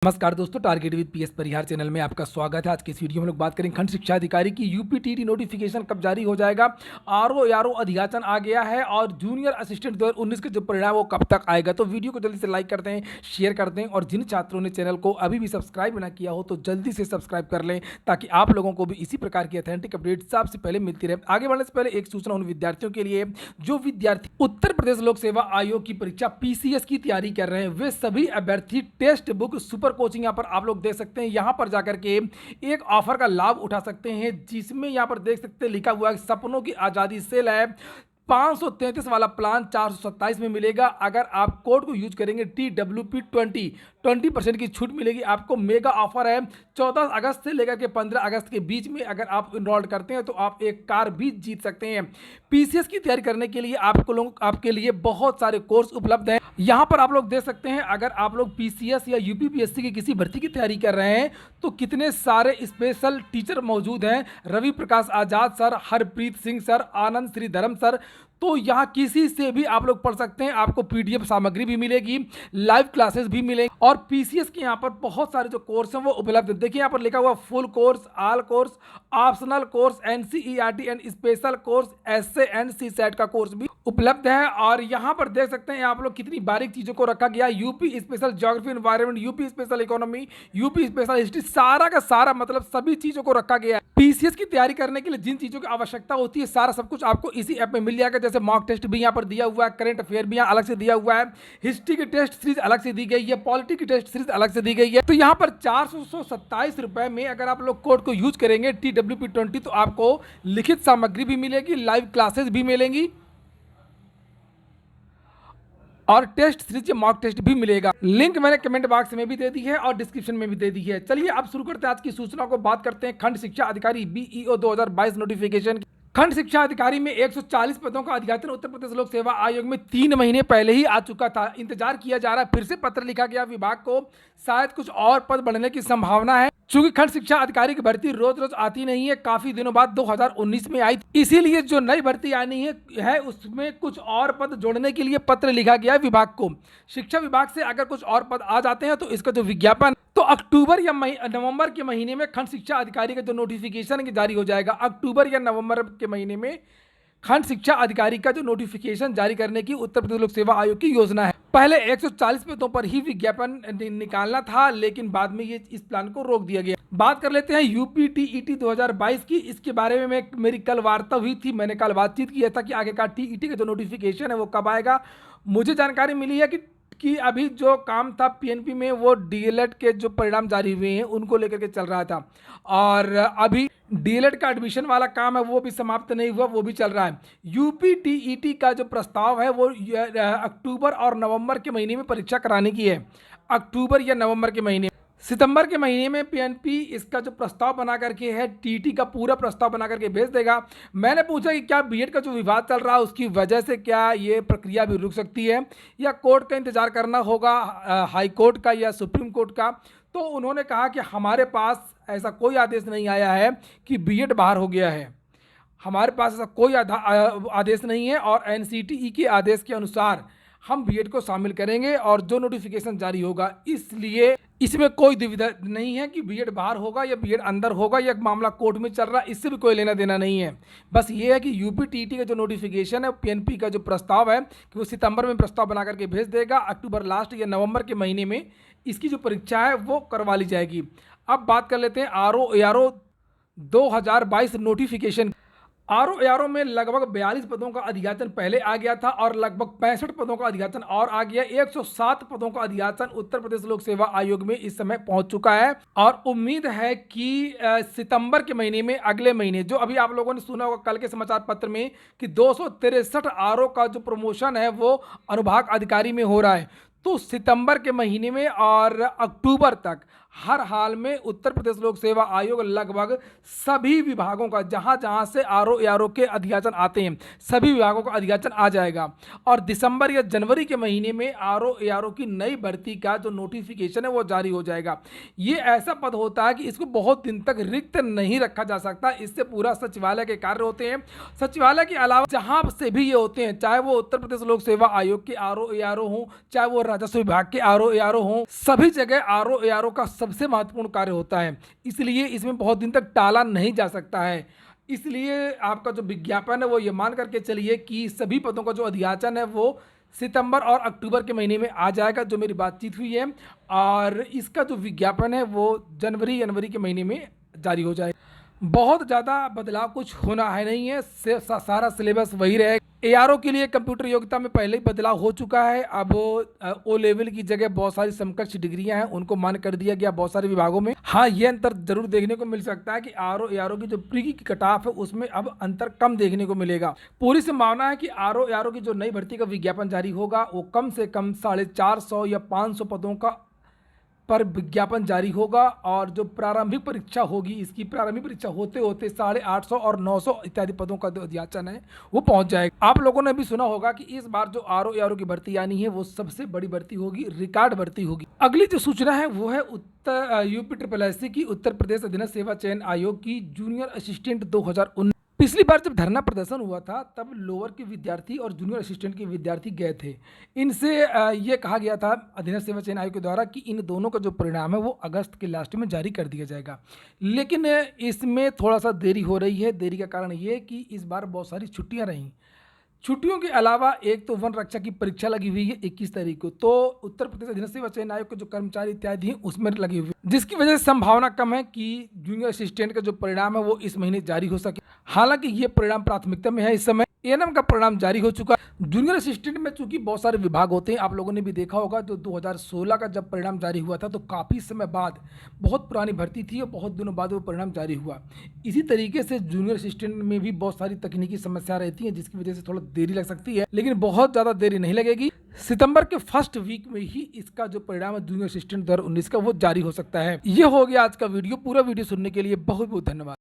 नमस्कार दोस्तों, target with PS Parihar channel में आपका स्वागत है। आज की इस वीडियो में लोग बात करेंगे खंड शिक्षा अधिकारी की यूपीटीटी नोटिफिकेशन कब जारी हो जाएगा। आरओ अध्याचन आ गया है और जूनियर असिस्टेंट 2019 के जो परिणाम वो कब तक आएगा। तो वीडियो को जल्दी से लाइक कर दें, शेयर कर दें और जिन छात्रों ने चैनल को अभी भी सब्सक्राइब ना किया हो तो जल्दी से सब्सक्राइब कर लें ताकि आप लोगों को भी इसी प्रकार की अथेंटिक अपडेट सबसे पहले मिलती रहे। आगे बढ़ने से पहले एक सूचना उन विद्यार्थियों के लिए जो विद्यार्थी उत्तर प्रदेश लोक सेवा आयोग की परीक्षा पीसीएस की तैयारी कर रहे हैं, वे सभी अभ्यर्थी टेक्स्ट बुक सुपर कोचिंग यहाँ पर आप लोग देख सकते हैं। यहां पर जाकर के एक ऑफर का लाभ उठा सकते हैं जिसमें यहां पर देख सकते हैं लिखा हुआ है सपनों की आजादी सेल है। 533 वाला प्लान 427 में मिलेगा। अगर आप कोड को यूज करेंगे TWP 20% की छूट मिलेगी आपको। मेगा ऑफर है 14 अगस्त से लेकर के 15 अगस्त के बीच में अगर आप इनरोल करते हैं तो आप एक कार भी जीत सकते हैं। पीसीएस की तैयारी करने के लिए आपके लिए बहुत सारे कोर्स उपलब्ध हैं। यहाँ पर आप लोग देख सकते हैं अगर आप लोग पीसीएस या यूपीपीएससी की किसी भर्ती की तैयारी कर रहे हैं तो कितने सारे स्पेशल टीचर मौजूद हैं। रवि प्रकाश आजाद सर, हरप्रीत सिंह सर, आनंद श्रीधरम सर। तो यहाँ किसी से भी आप लोग पढ़ सकते हैं। आपको पीडीएफ सामग्री भी मिलेगी, लाइव क्लासेस भी मिलेंगी और पीसीएस के यहाँ पर बहुत सारे जो कोर्स हैं वो उपलब्ध है। देखिए यहाँ पर लिखा हुआ full course, all course, optional course, NCERT and special course, SA and CSAT का कोर्स भी उपलब्ध है। और यहाँ पर देख सकते हैं आप लोग कितनी बारीक चीजों को रखा गया। UP special geography environment, UP special economy, UP special history, सारा का सारा मतलब सभी चीजों को रखा गया है। पीसीएस की तैयारी करने के लिए जिन चीजों की आवश्यकता होती है सारा सब कुछ आपको इसी ऐप में मिल जाएगा। जैसे मॉक टेस्ट भी यहाँ पर दिया हुआ है, करंट अफेयर भी यहाँ अलग से दिया हुआ है, हिस्ट्री की टेस्ट सीरीज अलग से दी गई है, पॉलिटी की टेस्ट सीरीज अलग से दी गई है। तो यहाँ पर 427 रुपए में अगर आप लोग कोड को यूज करेंगे TWP 20 तो आपको लिखित सामग्री भी मिलेगी, लाइव क्लासेस भी मिलेंगी और टेस्ट सीरीज मॉक टेस्ट भी मिलेगा। लिंक मैंने कमेंट बॉक्स में भी दे दी है और डिस्क्रिप्शन में भी दे दी है। चलिए अब शुरू करते हैं आज की सूचना को। बात करते हैं खंड शिक्षा अधिकारी बीईओ 2022 नोटिफिकेशन। खंड शिक्षा अधिकारी में 140 पदों का अध्याचन उत्तर प्रदेश लोक सेवा आयोग में 3 महीने पहले ही आ चुका था। इंतजार किया जा रहा है, फिर से पत्र लिखा गया विभाग को, शायद कुछ और पद बढ़ने की संभावना है। चूंकि खंड शिक्षा अधिकारी की भर्ती रोज रोज आती नहीं है, काफी दिनों बाद 2019 में आई, इसीलिए जो नई भर्ती आनी है उसमें कुछ और पद जोड़ने के लिए पत्र लिखा गया है विभाग को। शिक्षा विभाग से अगर कुछ और पद आ जाते हैं तो इसका जो विज्ञापन तो अक्टूबर या नवंबर के महीने में खंड शिक्षा अधिकारी का जो नोटिफिकेशन जारी हो जाएगा। अक्टूबर या नवंबर के महीने में खंड शिक्षा अधिकारी का जो नोटिफिकेशन जारी करने की उत्तर प्रदेश लोक सेवा आयोग की योजना है। पहले 140 पदों पर ही विज्ञापन निकालना था, लेकिन बाद में ये इस प्लान को रोक दिया गया। बात कर लेते हैं यूपीटीईटी 2022 की। इसके बारे में मेरी कल वार्ता हुई थी, मैंने कल बातचीत किया था कि आखिरकार टीईटी का जो नोटिफिकेशन है वो कब आएगा। मुझे जानकारी मिली है कि अभी जो काम था पीएनपी में वो डीएलएड के जो परिणाम जारी हुए हैं उनको लेकर के चल रहा था और अभी डीएलएड का एडमिशन वाला काम है वो भी समाप्त नहीं हुआ, वो भी चल रहा है। यूपीटीईटी का जो प्रस्ताव है वो अक्टूबर और नवंबर के महीने में परीक्षा कराने की है। अक्टूबर या नवंबर के महीने, सितंबर के महीने में पीएनपी इसका जो प्रस्ताव बना करके है टीटी का पूरा प्रस्ताव बना करके भेज देगा। मैंने पूछा कि क्या बीएड का जो विवाद चल रहा है उसकी वजह से क्या ये प्रक्रिया भी रुक सकती है या कोर्ट का इंतजार करना होगा, हाई कोर्ट का या सुप्रीम कोर्ट का। तो उन्होंने कहा कि हमारे पास ऐसा कोई आदेश नहीं आया है कि बीएड बाहर हो गया है, हमारे पास ऐसा कोई आदेश नहीं है और एनसीटीई के आदेश के अनुसार हम बीएड को शामिल करेंगे और जो नोटिफिकेशन जारी होगा, इसलिए इसमें कोई दुविधा नहीं है कि बीएड बाहर होगा या बीएड अंदर होगा या मामला कोर्ट में चल रहा है, इससे भी कोई लेना देना नहीं है। बस ये है कि यूपीटीईटी का जो नोटिफिकेशन है, पीएनपी का जो प्रस्ताव है कि वो सितंबर में प्रस्ताव बना करके भेज देगा, अक्टूबर लास्ट या नवंबर के महीने में इसकी जो परीक्षा है वो करवा ली जाएगी। अब बात कर लेते हैं आरओ 2022 नोटिफिकेशन। आरओ में लगभग 42 पदों का अध्याचन पहले आ गया था और लगभग 65 पदों का अध्याचन और आ गया। 107 पदों का अध्याचन उत्तर प्रदेश लोक सेवा आयोग में इस समय पहुंच चुका है और उम्मीद है कि सितंबर के महीने में, अगले महीने, जो अभी आप लोगों ने सुना होगा कल के समाचार पत्र में कि 263 आरओ का जो प्रमोशन है वो अनुभाग अधिकारी में हो रहा है। तो सितंबर के महीने में और अक्टूबर तक हर हाल में उत्तर प्रदेश लोक सेवा आयोग लगभग सभी विभागों का जहां जहां से आरओ एआरओ के अध्याचन आते हैं सभी विभागों का अध्याचन आ जाएगा और दिसंबर या जनवरी के महीने में आरओ एआरओ की नई भर्ती का जो नोटिफिकेशन है वो जारी हो जाएगा। ये ऐसा पद होता है कि इसको बहुत दिन तक रिक्त नहीं रखा जा सकता। इससे पूरा सचिवालय के कार्य होते हैं। सचिवालय के अलावा जहां से भी ये होते हैं, चाहे वो उत्तर प्रदेश लोक सेवा आयोग के आरओ एआरओ हों, चाहे वो राजस्व विभाग के आरओ एआरओ हों, सभी जगह आरओ एआरओ का सबसे महत्वपूर्ण कार्य होता है। इसलिए इसमें बहुत दिन तक टाला नहीं जा सकता है। इसलिए आपका जो विज्ञापन है वो ये मान करके चलिए कि सभी पदों का जो अध्याचन है वो सितंबर और अक्टूबर के महीने में आ जाएगा, जो मेरी बातचीत हुई है, और इसका जो विज्ञापन है वो जनवरी के महीने में जारी हो जाएगा। बहुत ज़्यादा बदलाव कुछ होना है नहीं है, सारा सिलेबस वही रहेगा। एआरओ के लिए कंप्यूटर योग्यता में पहले ही बदलाव हो चुका है। अब ओ लेवल की जगह बहुत सारी समकक्ष डिग्रियां हैं, उनको मान कर दिया गया बहुत सारे विभागों में। हाँ, ये अंतर जरूर देखने को मिल सकता है कि आरओ एआरओ की जो प्री की कट ऑफ है उसमें अब अंतर कम देखने को मिलेगा। पूरी संभावना है कि आरओ एआरओ की जो नई भर्ती का विज्ञापन जारी होगा वो कम से कम 450 या 500 पदों का पर विज्ञापन जारी होगा, और जो प्रारंभिक परीक्षा होगी इसकी प्रारंभिक परीक्षा होते होते 850 और 900 इत्यादि पदों का जो अध्याचन है वो पहुंच जाएगा। आप लोगों ने भी सुना होगा कि इस बार जो आरओ एआरओ की भर्ती आनी है वो सबसे बड़ी भर्ती होगी, रिकॉर्ड भर्ती होगी। अगली जो सूचना है वो है यूपी SSSC की उत्तर प्रदेश अधीनस्थ सेवा चयन आयोग की जूनियर असिस्टेंट 2019। पिछली बार जब धरना प्रदर्शन हुआ था तब लोअर के विद्यार्थी और जूनियर असिस्टेंट के विद्यार्थी गए थे। इनसे ये कहा गया था अधीनस्थ सेवा चयन आयोग के द्वारा कि इन दोनों का जो परिणाम है वो अगस्त के लास्ट में जारी कर दिया जाएगा, लेकिन इसमें थोड़ा सा देरी हो रही है। देरी का कारण ये कि इस बार बहुत सारी छुट्टियां रहीं। छुट्टियों के अलावा एक तो वन रक्षा की परीक्षा लगी हुई है 21 तारीख को, तो उत्तर प्रदेश अधीनस्थ सेवा चयन आयोग के जो कर्मचारी इत्यादि हैं उसमें लगी हुई है, जिसकी वजह से संभावना कम है कि जूनियर असिस्टेंट का जो परिणाम है वो इस महीने जारी हो सके। हालांकि ये परिणाम प्राथमिकता में है। इस समय एएनएम का परिणाम जारी हो चुका है। जूनियर असिस्टेंट में चूंकि बहुत सारे विभाग होते हैं, आप लोगों ने भी देखा होगा जो 2016 का जब परिणाम जारी हुआ था तो काफ़ी समय बाद, बहुत पुरानी भर्ती थी और बहुत दिनों बाद वो परिणाम जारी हुआ। इसी तरीके से जूनियर असिस्टेंट में भी बहुत सारी तकनीकी समस्या रहती हैं जिसकी वजह से थोड़ा देरी लग सकती है, लेकिन बहुत ज़्यादा देरी नहीं लगेगी। सितंबर के फर्स्ट वीक में ही इसका जो परिणाम है जूनियर असिस्टेंट 2019 का वो जारी हो सकता है। ये हो गया आज का वीडियो। पूरा वीडियो सुनने के लिए बहुत बहुत धन्यवाद।